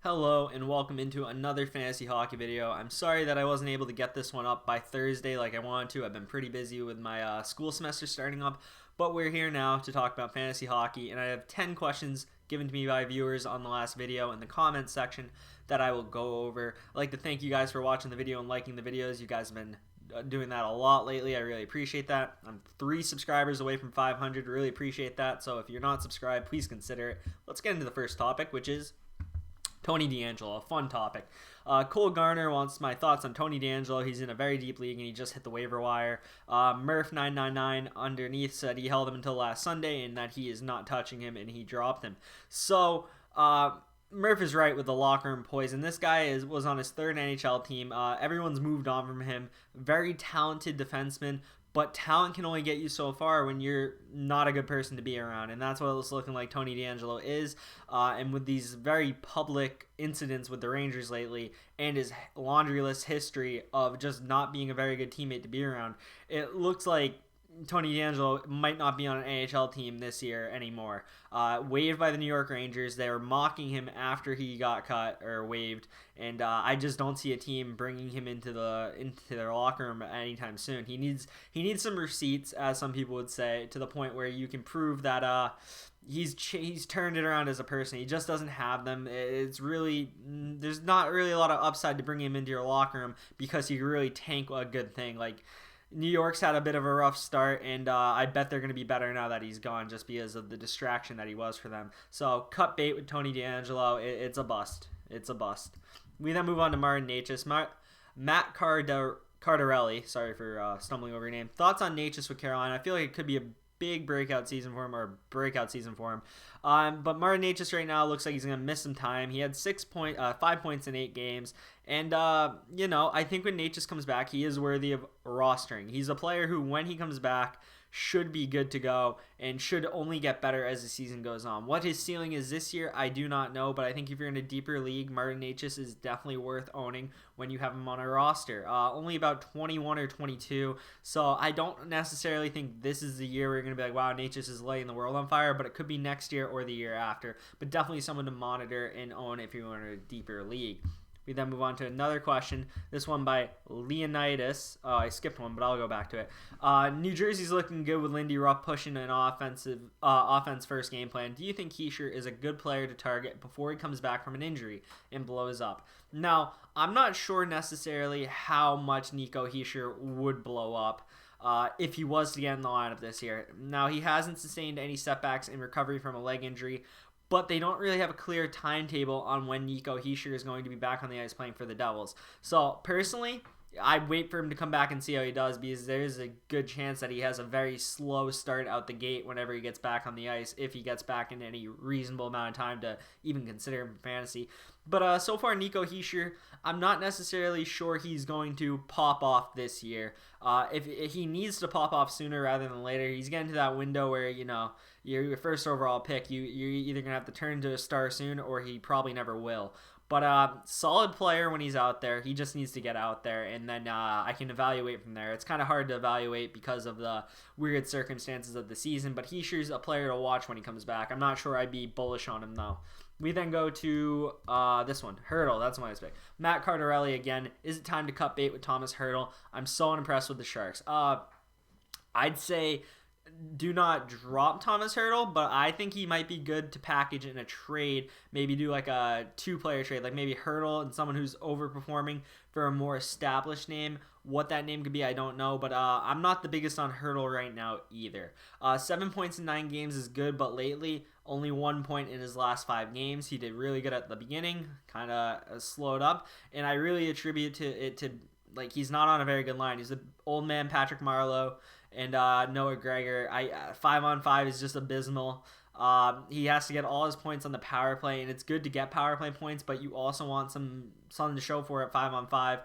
Hello and welcome into another fantasy hockey video. I'm sorry that I wasn't able to get this one up by Thursday like I wanted to. I've been pretty busy with my school semester starting up, but we're here now to talk about fantasy hockey, and I have 10 questions given to me by viewers on the last video in the comments section that I will go over. I'd like to thank you guys for watching the video and liking the videos. You guys have been doing that a lot lately. I really appreciate that. I'm 3 subscribers away from 500. Really appreciate that. So if you're not subscribed, please consider it. Let's get into the first topic, which is Tony DeAngelo, a fun topic. Cole Garner wants my thoughts on Tony DeAngelo. He's in a very deep league and he just hit the waiver wire. Murph999 underneath said he held him until last Sunday and that he is not touching him and he dropped him. So Murph is right with the locker room poison. This guy was on his third NHL team. Everyone's moved on from him. Very talented defenseman. But talent can only get you so far when you're not a good person to be around. And that's what it's looking like Tony DeAngelo is. And with these very public incidents with the Rangers lately and his laundry list history of just not being a very good teammate to be around, it looks like Tony DeAngelo might not be on an AHL team this year anymore. Waived by the New York Rangers. They were mocking him after he got cut or waived, and I just don't see a team bringing him into their locker room anytime soon. He needs some receipts, as some people would say, to the point where you can prove that he's turned it around as a person. He just doesn't have them. It's really there's not really a lot of upside to bring him into your locker room because he really tank a good thing like. New York's had a bit of a rough start, and I bet they're going to be better now that he's gone just because of the distraction that he was for them. So, cut bait with Tony DeAngelo. It's a bust. It's a bust. We then move on to Martin Necas. Matt Cardarelli, sorry for stumbling over your name. Thoughts on Necas with Carolina? I feel like it could be a big breakout season for him, or breakout season for him. But Martin Necas right now looks like he's going to miss some time. He had 5 points in 8 games. And, I think when Necas comes back, he is worthy of rostering. He's a player who, when he comes back, should be good to go and should only get better as the season goes on. What his ceiling is this year, I do not know, but I think if you're in a deeper league, Martin Necas is definitely worth owning when you have him on a roster. Only about 21 or 22, so I don't necessarily think this is the year where you're going to be like, wow, Necas is lighting the world on fire, but it could be next year or the year after. But definitely someone to monitor and own if you're in a deeper league. We then move on to another question. This one by Leonidas. Oh, I skipped one, but I'll go back to it. New Jersey's looking good with Lindy Ruff pushing an offense first game plan. Do you think Hischier is a good player to target before he comes back from an injury and blows up? Now, I'm not sure necessarily how much Nico Hischier would blow up if he was to get in the lineup this year. Now, he hasn't sustained any setbacks in recovery from a leg injury, but they don't really have a clear timetable on when Nico Hischier is going to be back on the ice playing for the Devils. So, personally, I'd wait for him to come back and see how he does because there's a good chance that he has a very slow start out the gate whenever he gets back on the ice, if he gets back in any reasonable amount of time to even consider him for fantasy. But so far, Nico Hischier, I'm not necessarily sure he's going to pop off this year. If he needs to pop off sooner rather than later, he's getting to that window where, you're your first overall pick. You're either going to have to turn to a star soon or he probably never will. But solid player when he's out there. He just needs to get out there, and then I can evaluate from there. It's kind of hard to evaluate because of the weird circumstances of the season, but Hischier's a player to watch when he comes back. I'm not sure I'd be bullish on him, though. We then go to this one, Hertl. That's my pick. Matt Cardarelli again. Is it time to cut bait with Thomas Hertl? I'm so impressed with the Sharks. I'd say do not drop Thomas Hertl, but I think he might be good to package in a trade. Maybe do like a 2-player trade, like maybe Hertl and someone who's overperforming for a more established name. What that name could be, I don't know, but I'm not the biggest on Hertl right now either. 7 points in 9 games is good, but lately only 1 point in his last 5 games. He did really good at the beginning, kind of slowed up, and I really attribute it to like he's not on a very good line. He's the old man Patrick Marleau and Noah Gregor. 5-on-5 is just abysmal. He has to get all his points on the power play, and it's good to get power play points, but you also want something to show for it 5-on-5.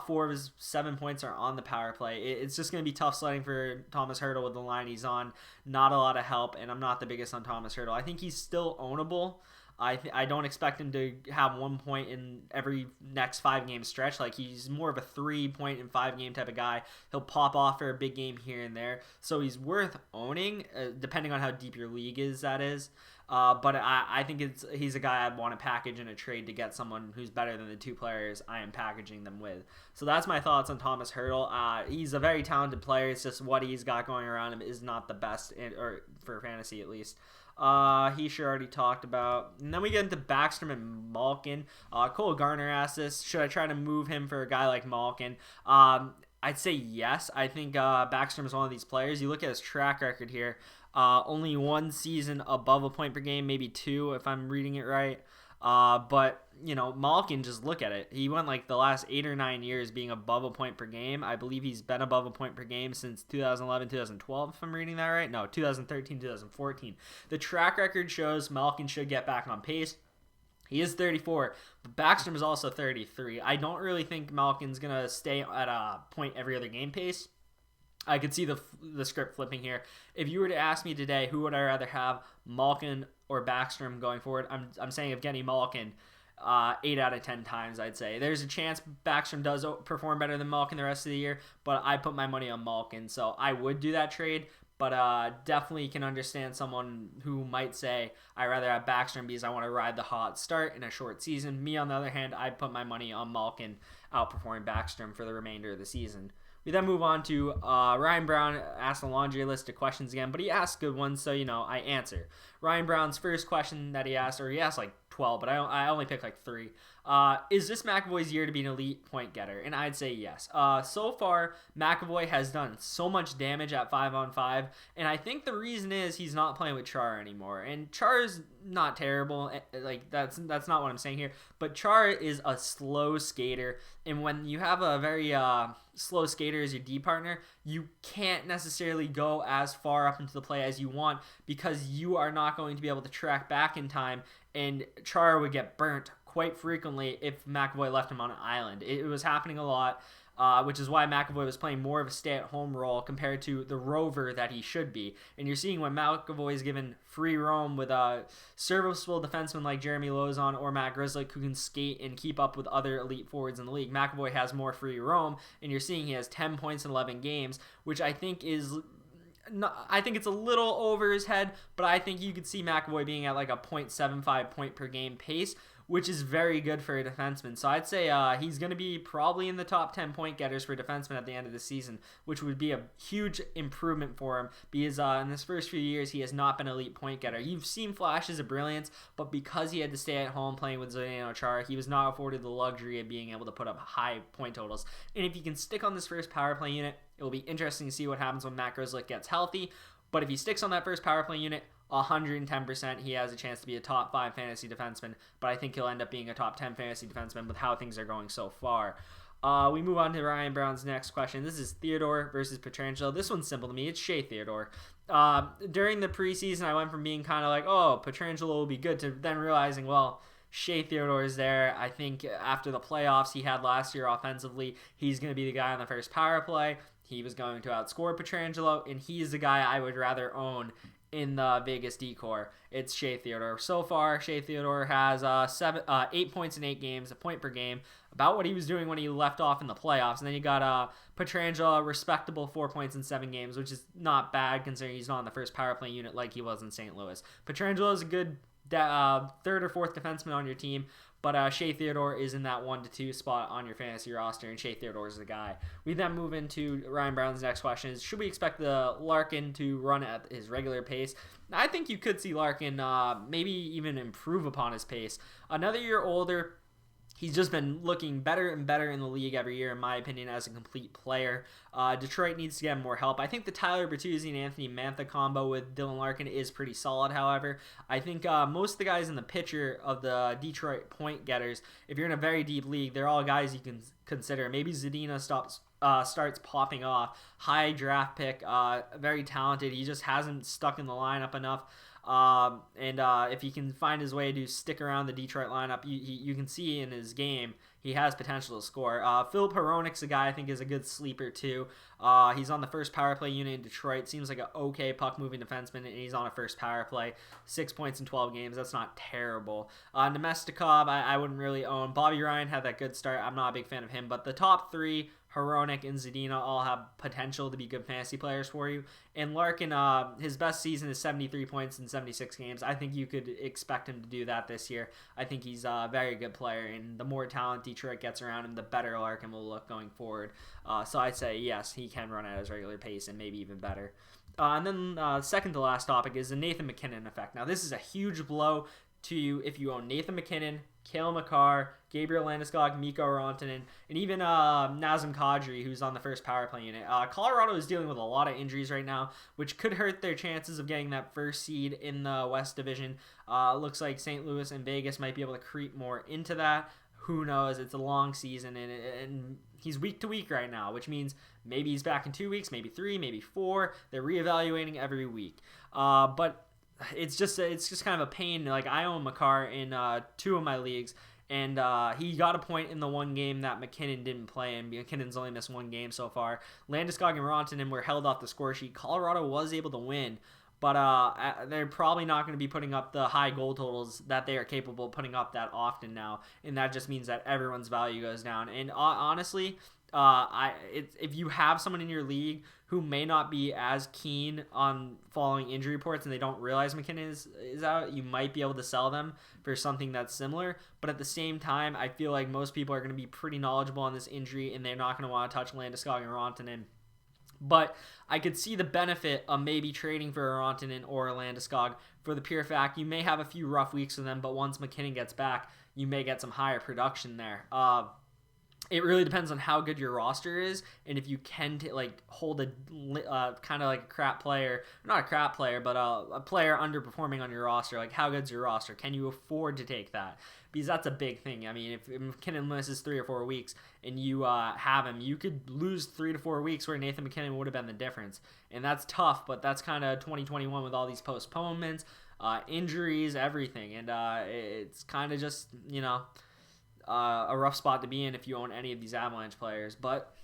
4 of his 7 points are on the power play. It's just going to be tough sledding for Thomas Hertl with the line he's on. Not a lot of help, and I'm not the biggest on Thomas Hertl. I think he's still ownable. I don't expect him to have 1 point in every next 5-game stretch. Like, he's more of a 3-point in 5-game type of guy. He'll pop off for a big game here and there. So he's worth owning, depending on how deep your league is, that is. But I think he's a guy I'd want to package in a trade to get someone who's better than the two players I am packaging them with. So that's my thoughts on Thomas Hertl. He's a very talented player. It's just what he's got going around him is not the best, or for fantasy at least. He sure already talked about. And then we get into Backstrom and Malkin. Cole Garner asked this: should I try to move him for a guy like Malkin? I'd say yes. I think Backstrom is one of these players. You look at his track record here. Only one season above a point per game, maybe two if I'm reading it right. But, Malkin, just look at it. He went like the last 8 or 9 years being above a point per game. I believe he's been above a point per game since 2011, 2012, if I'm reading that right. No, 2013, 2014. The track record shows Malkin should get back on pace. He is 34, but Backstrom is also 33. I don't really think Malkin's going to stay at a point every other game pace. I could see the script flipping here. If you were to ask me today, who would I rather have, Malkin or Backstrom going forward? I'm saying of getting Malkin 8 out of 10 times, I'd say. There's a chance Backstrom does perform better than Malkin the rest of the year, but I put my money on Malkin, so I would do that trade. But definitely can understand someone who might say, I'd rather have Backstrom because I want to ride the hot start in a short season. Me, on the other hand, I'd put my money on Malkin outperforming Backstrom for the remainder of the season. We then move on to Ryan Brown asked a laundry list of questions again, but he asked good ones, so, I answer. Ryan Brown's first question that he asked, or he asked like 12, but I only picked like 3. Is this McAvoy's year to be an elite point getter? And I'd say yes. So far, McAvoy has done so much damage at 5-on-5, and I think the reason is he's not playing with Char anymore. And Char's not terrible. Like that's not what I'm saying here. But Char is a slow skater, and when you have a very slow skater as your D partner, you can't necessarily go as far up into the play as you want because you are not going to be able to track back in time, and Char would get burnt quite frequently if McAvoy left him on an island. It was happening a lot, which is why McAvoy was playing more of a stay-at-home role compared to the rover that he should be. And you're seeing when McAvoy is given free roam with a serviceable defenseman like Jeremy Lauzon or Matt Grzelcyk who can skate and keep up with other elite forwards in the league. McAvoy has more free roam, and you're seeing he has 10 points in 11 games, which I think is... I think it's a little over his head, but I think you could see McAvoy being at like a 0.75 point per game pace, which is very good for a defenseman. So I'd say he's going to be probably in the top 10 point getters for defensemen at the end of the season, which would be a huge improvement for him because in his first few years, he has not been an elite point getter. You've seen flashes of brilliance, but because he had to stay at home playing with Zdeno Chara, he was not afforded the luxury of being able to put up high point totals. And if he can stick on this first power play unit, it will be interesting to see what happens when Matt Grzelcyk gets healthy. But if he sticks on that first power play unit, 110% he has a chance to be a top 5 fantasy defenseman, but I think he'll end up being a top 10 fantasy defenseman with how things are going so far. We move on to Ryan Brown's next question. This is Theodore versus Pietrangelo. This one's simple to me. It's Shea Theodore. During the preseason, I went from being kind of like, oh, Pietrangelo will be good, to then realizing, well, Shea Theodore is there. I think after the playoffs he had last year offensively, he's going to be the guy on the first power play. He was going to outscore Pietrangelo, and he's the guy I would rather own in the Vegas D-Corps. It's Shea Theodore. So far, Shea Theodore has 8 points in 8 games, a point per game, about what he was doing when he left off in the playoffs. And then you got Pietrangelo, respectable 4 points in 7 games, which is not bad considering he's not on the first power play unit like he was in St. Louis. Pietrangelo is a good third or fourth defenseman on your team, but Shea Theodore is in that 1 to 2 spot on your fantasy roster, and Shea Theodore is the guy. We then move into Ryan Brown's next question is, should we expect the Larkin to run at his regular pace? I think you could see Larkin maybe even improve upon his pace. Another year older, he's just been looking better and better in the league every year, in my opinion, as a complete player. Detroit needs to get more help. I think the Tyler Bertuzzi and Anthony Mantha combo with Dylan Larkin is pretty solid, however. I think most of the guys in the picture of the Detroit point getters, if you're in a very deep league, they're all guys you can consider. Maybe Zadina starts popping off. High draft pick, very talented. He just hasn't stuck in the lineup enough. If he can find his way to stick around the Detroit lineup, you can see in his game he has potential to score. Phil Hronik's a guy I think is a good sleeper too. He's on the first power play unit in Detroit. Seems like an okay puck-moving defenseman, and he's on a first power play. 6 points in 12 games. That's not terrible. Nemestikov, I wouldn't really own. Bobby Ryan had that good start. I'm not a big fan of him, but the top 3 Hronek and Zadina all have potential to be good fantasy players for you. And Larkin, his best season is 73 points in 76 games. I think you could expect him to do that this year. I think he's a very good player, and the more talent Detroit gets around him, the better Larkin will look going forward. So I'd say, yes, he can run at his regular pace and maybe even better. And then second to last topic is the Nathan MacKinnon effect. Now, this is a huge blow to you if you own Nathan MacKinnon, Cale Makar, Gabriel Landeskog, Mikko Rantanen, and even Nazem Kadri, who's on the first power play unit. Colorado is dealing with a lot of injuries right now, which could hurt their chances of getting that first seed in the West Division. Looks like St. Louis and Vegas might be able to creep more into that. Who knows? It's a long season, and he's week to week right now, which means maybe he's back in 2 weeks, maybe 3, maybe 4. They're reevaluating every week. But it's just kind of a pain. Like, I own Makar in 2 of my leagues, and he got a point in the one game that MacKinnon didn't play, and MacKinnon's only missed 1 game so far. Landeskog and Rantanen were held off the score sheet. Colorado was able to win, but they're probably not going to be putting up the high goal totals that they are capable of putting up that often now, and that just means that everyone's value goes down. And honestly, if you have someone in your league who may not be as keen on following injury reports and they don't realize MacKinnon is out, you might be able to sell them for something that's similar. But at the same time, I feel like most people are going to be pretty knowledgeable on this injury, and they're not going to want to touch Landeskog and Rantanen. But I could see the benefit of maybe trading for Rantanen or Landeskog for the pure fact you may have a few rough weeks with them, but once MacKinnon gets back, you may get some higher production there. It really depends on how good your roster is, and if you can hold a kind of like a crap player, not a crap player, but a player underperforming on your roster. Like, how good's your roster? Can you afford to take that? Because that's a big thing. I mean, if MacKinnon misses 3 or 4 weeks and you have him, you could lose 3 to 4 weeks where Nathan MacKinnon would have been the difference, and that's tough. But that's kind of 2021 with all these postponements, injuries, everything, and it's kind of just a rough spot to be in if you own any of these Avalanche players. But,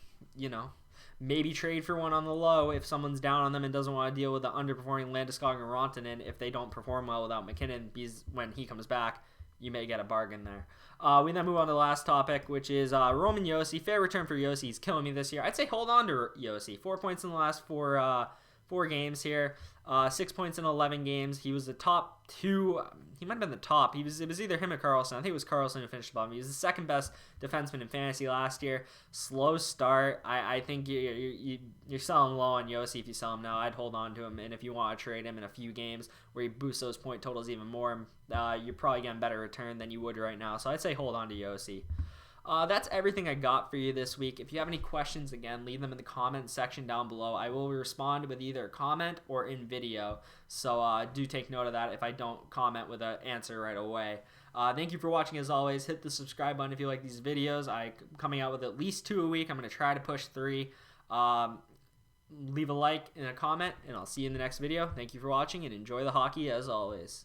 maybe trade for one on the low if someone's down on them and doesn't want to deal with the underperforming Landeskog and Rantanen if they don't perform well without MacKinnon, because when he comes back, you may get a bargain there. We then move on to the last topic, which is Roman Josi. Fair return for Josi. He's killing me this year. I'd say hold on to Josi. 4 points in the last four games here. 6 points in 11 games. He was the top 2. He might have been the top. It was either him or Karlsson. I think it was Karlsson who finished above him. He was the second best defenseman in fantasy last year. Slow start. I think you're selling low on Josi if you sell him now. I'd hold on to him, and if you want to trade him in a few games where he boosts those point totals even more, you're probably getting better return than you would right now. So I'd say hold on to Josi. That's everything I got for you this week. If you have any questions, again, leave them in the comment section down below. I will respond with either a comment or in video, so do take note of that if I don't comment with an answer right away. Thank you for watching as always. Hit the subscribe button if you like these videos. I'm coming out with at least 2 a week. I'm going to try to push 3. Leave a like and a comment, and I'll see you in the next video. Thank you for watching, and enjoy the hockey as always.